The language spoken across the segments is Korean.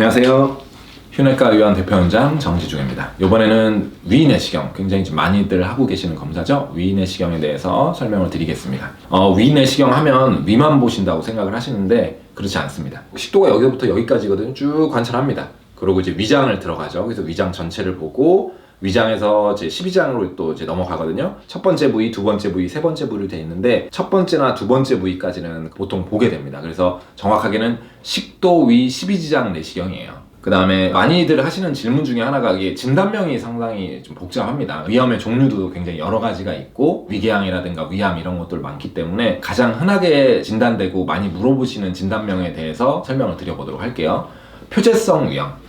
안녕하세요. 흉내과 의원 대표원장 정지중입니다. 이번에는 위내시경, 굉장히 좀 많이들 하고 계시는 검사죠. 위내시경에 대해서 설명을 드리겠습니다. 위내시경 하면 위만 보신다고 생각을 하시는데 그렇지 않습니다. 식도가 여기부터 여기까지거든요. 쭉 관찰합니다. 그리고 이제 위장을 들어가죠. 그래서 위장 전체를 보고 위장에서 이제 12장으로 또 이제 넘어가거든요. 첫 번째 부위, 두 번째 부위, 세 번째 부위로 되어 있는데 첫 번째나 두 번째 부위까지는 보통 보게 됩니다. 그래서 정확하게는 식도 위 12지장 내시경이에요. 그 다음에 많이들 하시는 질문 중에 하나가 이게 진단명이 상당히 좀 복잡합니다. 위암의 종류도 굉장히 여러 가지가 있고 위궤양이라든가 위암 이런 것들 많기 때문에 가장 흔하게 진단되고 많이 물어보시는 진단명에 대해서 설명을 드려보도록 할게요. 표재성 위암.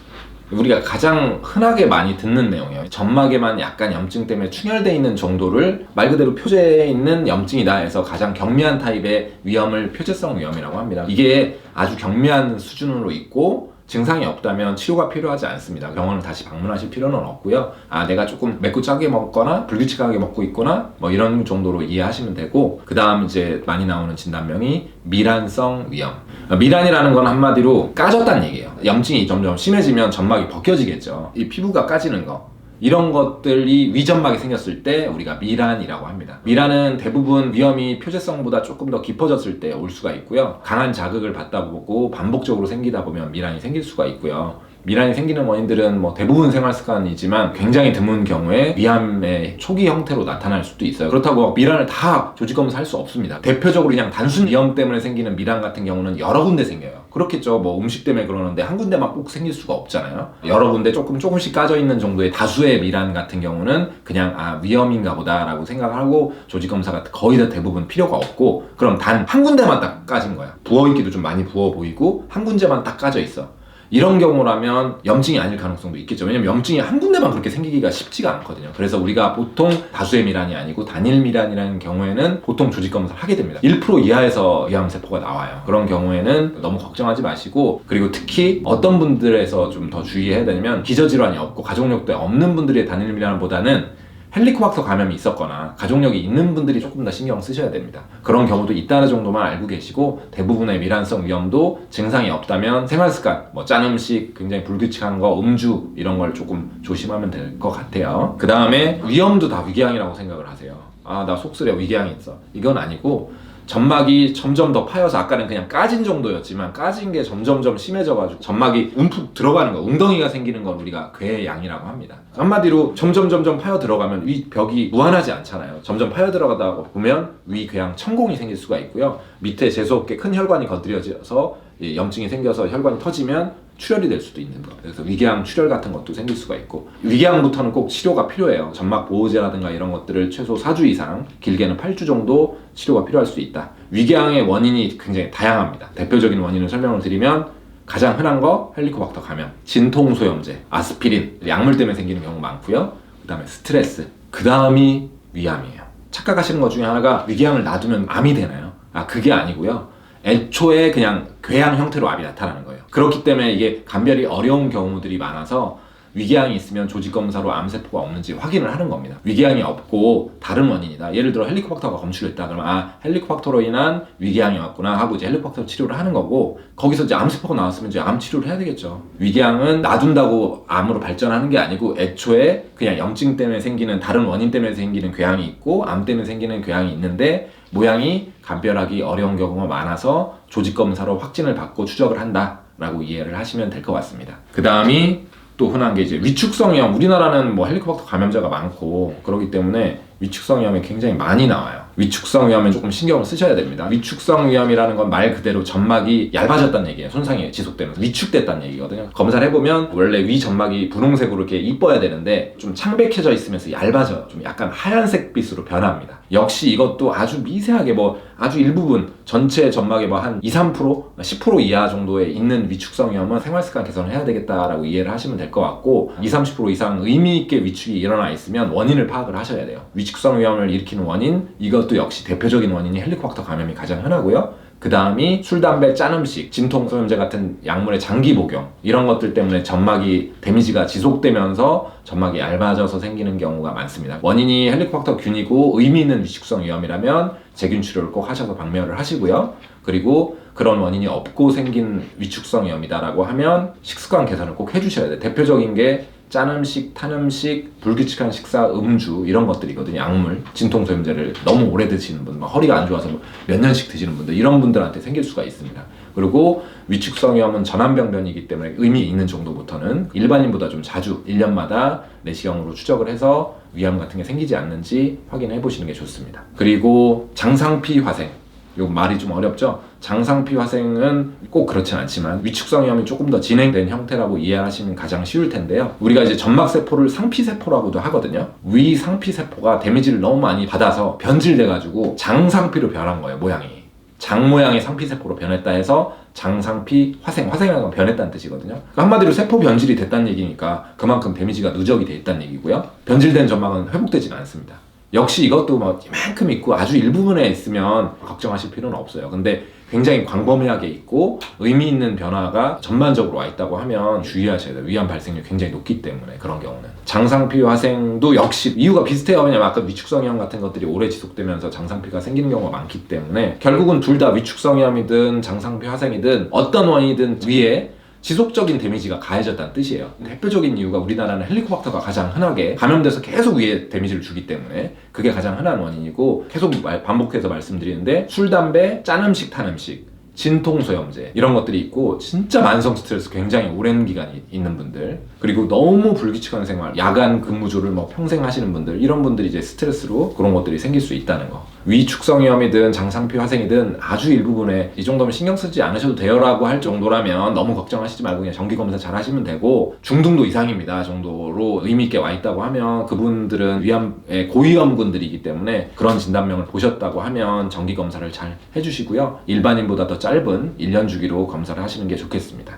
우리가 가장 흔하게 많이 듣는 내용이에요. 점막에만 약간 염증 때문에 충혈되어 있는 정도를 말 그대로 표재에 있는 염증이다 해서 가장 경미한 타입의 위염을 표재성 위염이라고 합니다. 이게 아주 경미한 수준으로 있고 증상이 없다면 치료가 필요하지 않습니다. 병원을 다시 방문하실 필요는 없고요. 내가 조금 맵고 짜게 먹거나 불규칙하게 먹고 있거나 뭐 이런 정도로 이해하시면 되고, 그 다음 이제 많이 나오는 진단명이 미란성 위염. 미란이라는 건 한마디로 까졌다는 얘기예요. 염증이 점점 심해지면 점막이 벗겨지겠죠. 이 피부가 까지는 거. 이런 것들이 위점막이 생겼을 때 우리가 미란이라고 합니다. 미란은 대부분 위염이 표재성보다 조금 더 깊어졌을 때 올 수가 있고요. 강한 자극을 받다 보고 반복적으로 생기다 보면 미란이 생길 수가 있고요. 미란이 생기는 원인들은 뭐 대부분 생활 습관이지만 굉장히 드문 경우에 위암의 초기 형태로 나타날 수도 있어요. 그렇다고 미란을 다 조직검사 할 수 없습니다. 대표적으로 그냥 단순 위염 때문에 생기는 미란 같은 경우는 여러 군데 생겨요. 그렇겠죠. 뭐 음식 때문에 그러는데 한 군데만 꼭 생길 수가 없잖아요. 여러 군데 조금씩 까져 있는 정도의 다수의 미란 같은 경우는 그냥 위염인가 보다 라고 생각하고 조직검사가 거의 다 대부분 필요가 없고, 그럼 단 한 군데만 딱 까진 거야. 부어있기도 좀 많이 부어 보이고 한 군데만 딱 까져 있어. 이런 경우라면 염증이 아닐 가능성도 있겠죠. 왜냐면 염증이 한 군데만 그렇게 생기기가 쉽지가 않거든요. 그래서 우리가 보통 다수의 미란이 아니고 단일 미란이라는 경우에는 보통 조직검사를 하게 됩니다. 1% 이하에서 위암세포가 나와요. 그런 경우에는 너무 걱정하지 마시고, 그리고 특히 어떤 분들에서 좀 더 주의해야 되냐면 기저질환이 없고 가족력도 없는 분들의 단일 미란보다는 헬리코박터 감염이 있었거나 가족력이 있는 분들이 조금 더 신경 쓰셔야 됩니다. 그런 경우도 있다는 정도만 알고 계시고, 대부분의 미란성 위염도 증상이 없다면 생활습관, 뭐 짠 음식, 굉장히 불규칙한 거, 음주 이런 걸 조금 조심하면 될 것 같아요. 그 다음에 위염도 다 위궤양이라고 생각을 하세요. 나 속쓰려 위궤양이 있어. 이건 아니고 점막이 점점 더 파여서 아까는 그냥 까진 정도였지만 까진 게 점점점 심해져가지고 점막이 움푹 들어가는 거, 웅덩이가 생기는 건 우리가 궤양이라고 합니다. 한마디로 점점 파여 들어가면 위 벽이 무한하지 않잖아요. 점점 파여 들어가다 보면 위궤양 천공이 생길 수가 있고요. 밑에 재수없게 큰 혈관이 건드려져서 염증이 생겨서 혈관이 터지면 출혈이 될 수도 있는 거. 그래서 위궤양 출혈 같은 것도 생길 수가 있고, 위궤양부터는 꼭 치료가 필요해요. 점막 보호제라든가 이런 것들을 최소 4주 이상, 길게는 8주 정도 치료가 필요할 수 있다. 위궤양의 원인이 굉장히 다양합니다. 대표적인 원인을 설명을 드리면 가장 흔한 거 헬리코박터 감염, 진통소염제, 아스피린, 약물 때문에 생기는 경우 많고요. 그 다음에 스트레스, 그 다음이 위암이에요. 착각하시는 것 중에 하나가 위궤양을 놔두면 암이 되나요? 그게 아니고요. 애초에 그냥 궤양 형태로 암이 나타나는 거예요. 그렇기 때문에 이게 감별이 어려운 경우들이 많아서 위궤양이 있으면 조직검사로 암세포가 없는지 확인을 하는 겁니다. 위궤양이 없고 다른 원인이다. 예를 들어 헬리코박터가 검출됐다. 그러면 헬리코박터로 인한 위궤양이 왔구나 하고 이제 헬리코박터 치료를 하는 거고, 거기서 이제 암세포가 나왔으면 이제 암 치료를 해야 되겠죠. 위궤양은 놔둔다고 암으로 발전하는 게 아니고 애초에 그냥 염증 때문에 생기는, 다른 원인 때문에 생기는 궤양이 있고 암 때문에 생기는 궤양이 있는데 모양이 감별하기 어려운 경우가 많아서 조직검사로 확진을 받고 추적을 한다라고 이해를 하시면 될 것 같습니다. 그 다음이 또 흔한 게 이제 위축성 위염. 우리나라는 뭐 헬리코박터 감염자가 많고 그렇기 때문에 위축성 위염이 굉장히 많이 나와요. 위축성 위염은 조금 신경을 쓰셔야 됩니다. 위축성 위염이라는 건 말 그대로 점막이 얇아졌다는 얘기예요. 손상이 지속되면서 위축됐다는 얘기거든요. 검사를 해보면 원래 위 점막이 분홍색으로 이렇게 이뻐야 되는데 좀 창백해져 있으면서 얇아져요. 좀 약간 하얀색 빛으로 변합니다. 역시 이것도 아주 미세하게 아주 일부분, 전체 점막의 한 2, 3%, 10% 이하 정도에 있는 위축성 위염은 생활습관 개선을 해야 되겠다라고 이해를 하시면 될 것 같고, 20, 30% 이상 의미 있게 위축이 일어나 있으면 원인을 파악을 하셔야 돼요. 위축성 위염을 일으키는 원인, 이것도 역시 대표적인 원인이 헬리코박터 감염이 가장 흔하고요. 그 다음이 술, 담배, 짠 음식, 진통소염제 같은 약물의 장기 복용, 이런 것들 때문에 점막이 데미지가 지속되면서 점막이 얇아져서 생기는 경우가 많습니다. 원인이 헬리코박터 균이고 의미 있는 위축성 위염이라면 제균 치료를 꼭 하셔서 박멸을 하시고요. 그리고 그런 원인이 없고 생긴 위축성염이다라고 하면 식습관 개선을 꼭 해주셔야 돼요. 대표적인 게 짠 음식, 탄 음식, 불규칙한 식사, 음주 이런 것들이거든요. 약물, 진통소염제를 너무 오래 드시는 분, 허리가 안 좋아서 몇 년씩 드시는 분들, 이런 분들한테 생길 수가 있습니다. 그리고 위축성염은 전암병변이기 때문에 의미 있는 정도부터는 일반인보다 좀 자주 1년마다 내시경으로 추적을 해서 위암 같은 게 생기지 않는지 확인해 보시는 게 좋습니다. 그리고 장상피 화생, 요 말이 좀 어렵죠? 장상피 화생은 꼭 그렇진 않지만 위축성염이 조금 더 진행된 형태라고 이해하시면 가장 쉬울 텐데요. 우리가 이제 점막세포를 상피세포라고도 하거든요. 위 상피세포가 데미지를 너무 많이 받아서 변질돼가지고 장상피로 변한 거예요, 모양이. 장 모양의 상피세포로 변했다 해서 장상피 화생, 화생이라는 건 변했다는 뜻이거든요. 그러니까 한마디로 세포 변질이 됐다는 얘기니까 그만큼 데미지가 누적이 돼 있다는 얘기고요. 변질된 점막은 회복되지는 않습니다. 역시 이것도 막 이만큼 있고 아주 일부분에 있으면 걱정하실 필요는 없어요. 근데 굉장히 광범위하게 있고 의미 있는 변화가 전반적으로 와 있다고 하면 주의하셔야 돼요. 위암 발생률이 굉장히 높기 때문에 그런 경우는. 장상피 화생도 역시 이유가 비슷해요. 왜냐면 아까 위축성염 같은 것들이 오래 지속되면서 장상피가 생기는 경우가 많기 때문에 결국은 둘 다 위축성염이든 장상피 화생이든 어떤 원인이든 위에 지속적인 데미지가 가해졌다는 뜻이에요. 대표적인 이유가 우리나라는 헬리코박터가 가장 흔하게 감염돼서 계속 위에 데미지를 주기 때문에 그게 가장 흔한 원인이고 계속 반복해서 말씀드리는데 술, 담배, 짠 음식, 탄 음식, 진통소염제 이런 것들이 있고 진짜 만성 스트레스 굉장히 오랜 기간 있는 분들 그리고 너무 불규칙한 생활, 야간 근무조를 뭐 평생 하시는 분들 이런 분들이 이제 스트레스로 그런 것들이 생길 수 있다는 거. 위축성염이든 장상피 화생이든 아주 일부분에 이 정도면 신경 쓰지 않으셔도 돼요라고 할 정도라면 너무 걱정하시지 말고 그냥 정기검사 잘 하시면 되고 중등도 이상입니다 정도로 의미 있게 와 있다고 하면 그분들은 위암의 고위험군들이기 때문에 그런 진단명을 보셨다고 하면 정기검사를 잘 해주시고요. 일반인보다 더 짧은 1년 주기로 검사를 하시는 게 좋겠습니다.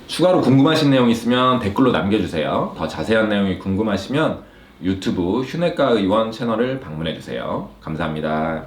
추가로 궁금하신 내용 있으면 댓글로 남겨주세요. 더 자세한 내용이 궁금하시면 유튜브 휴내과 의원 채널을 방문해주세요. 감사합니다.